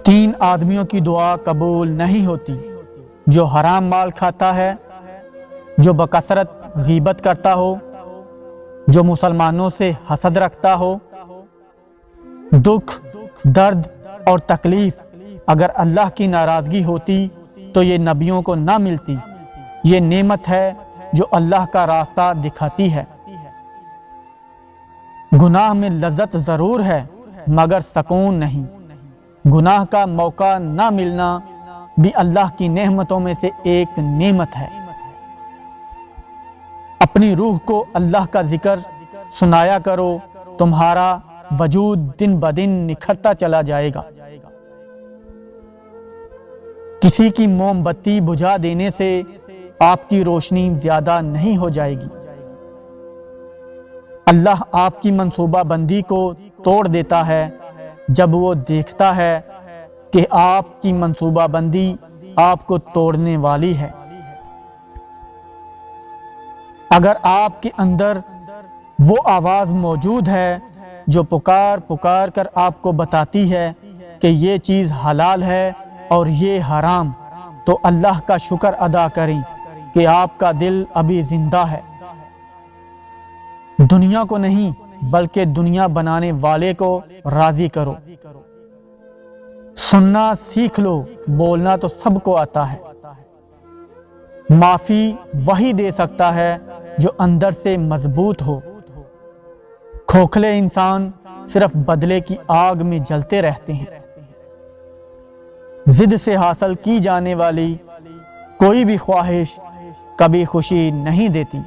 تین آدمیوں کی دعا قبول نہیں ہوتی: جو حرام مال کھاتا ہے، جو بکثرت غیبت کرتا ہو، جو مسلمانوں سے حسد رکھتا ہو۔ دکھ، درد اور تکلیف اگر اللہ کی ناراضگی ہوتی تو یہ نبیوں کو نہ ملتی۔ یہ نعمت ہے جو اللہ کا راستہ دکھاتی ہے۔ گناہ میں لذت ضرور ہے مگر سکون نہیں۔ گناہ کا موقع نہ ملنا بھی اللہ کی نعمتوں میں سے ایک نعمت ہے۔ اپنی روح کو اللہ کا ذکر سنایا کرو، تمہارا وجود دن بدن نکھرتا چلا جائے گا۔ کسی کی موم بتی بجھا دینے سے آپ کی روشنی زیادہ نہیں ہو جائے گی۔ اللہ آپ کی منصوبہ بندی کو توڑ دیتا ہے جب وہ دیکھتا ہے کہ آپ کی منصوبہ بندی آپ کو توڑنے والی ہے۔ اگر آپ کے اندر وہ آواز موجود ہے جو پکار پکار کر آپ کو بتاتی ہے کہ یہ چیز حلال ہے اور یہ حرام، تو اللہ کا شکر ادا کریں کہ آپ کا دل ابھی زندہ ہے۔ دنیا کو نہیں بلکہ دنیا بنانے والے کو راضی کرو۔ سننا سیکھ لو، بولنا تو سب کو آتا ہے۔ معافی وہی دے سکتا ہے جو اندر سے مضبوط ہو۔ کھوکھلے انسان صرف بدلے کی آگ میں جلتے رہتے ہیں۔ ضد سے حاصل کی جانے والی کوئی بھی خواہش کبھی خوشی نہیں دیتی۔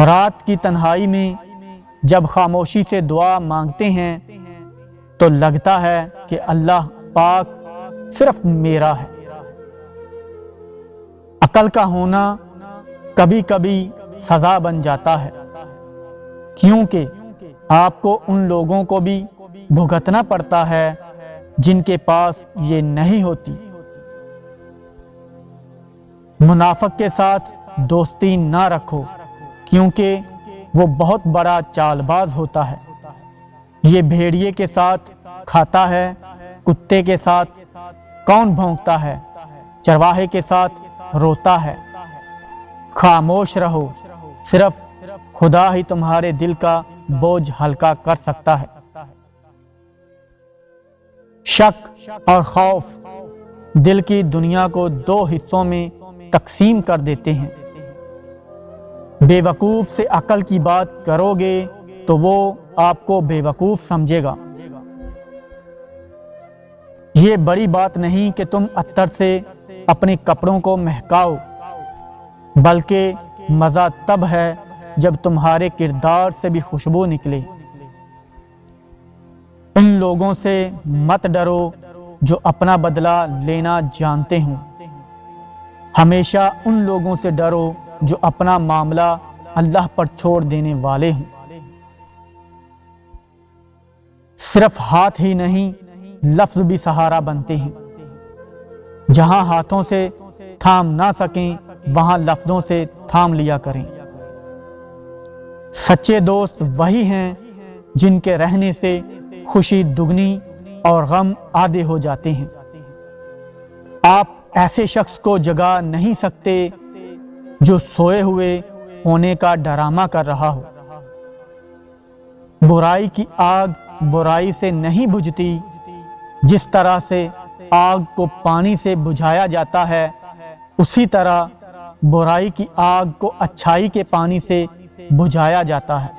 رات کی تنہائی میں جب خاموشی سے دعا مانگتے ہیں تو لگتا ہے کہ اللہ پاک صرف میرا ہے۔ عقل کا ہونا کبھی کبھی سزا بن جاتا ہے، کیونکہ آپ کو ان لوگوں کو بھی بھگتنا پڑتا ہے جن کے پاس یہ نہیں ہوتی۔ منافق کے ساتھ دوستی نہ رکھو، کیونکہ وہ بہت بڑا چال باز ہوتا ہے۔ یہ بھیڑیے کے ساتھ کھاتا ہے، کتے کے ساتھ کون بھونکتا ہے، چرواہے کے ساتھ روتا ہے۔ خاموش رہو، صرف خدا ہی تمہارے دل کا بوجھ ہلکا کر سکتا ہے۔ شک اور خوف دل کی دنیا کو دو حصوں میں تقسیم کر دیتے ہیں۔ بے وقوف سے عقل کی بات کرو گے تو وہ آپ کو بے وقوف سمجھے گا۔ یہ بڑی بات نہیں کہ تم عطر سے اپنے کپڑوں کو مہکاؤ، بلکہ مزہ تب ہے جب تمہارے کردار سے بھی خوشبو نکلے۔ ان لوگوں سے مت ڈرو جو اپنا بدلہ لینا جانتے ہوں، ہمیشہ ان لوگوں سے ڈرو جو اپنا معاملہ اللہ پر چھوڑ دینے والے ہوں۔ صرف ہاتھ ہی نہیں، لفظ بھی سہارا بنتے ہیں۔ جہاں ہاتھوں سے تھام نہ سکیں وہاں لفظوں سے تھام لیا کریں۔ سچے دوست وہی ہیں جن کے رہنے سے خوشی دگنی اور غم آدھے ہو جاتے ہیں۔ آپ ایسے شخص کو جگا نہیں سکتے جو سوئے ہوئے ہونے کا ڈرامہ کر رہا ہو۔ برائی کی آگ برائی سے نہیں بجھتی، جس طرح سے آگ کو پانی سے بجھایا جاتا ہے اسی طرح برائی کی آگ کو اچھائی کے پانی سے بجھایا جاتا ہے۔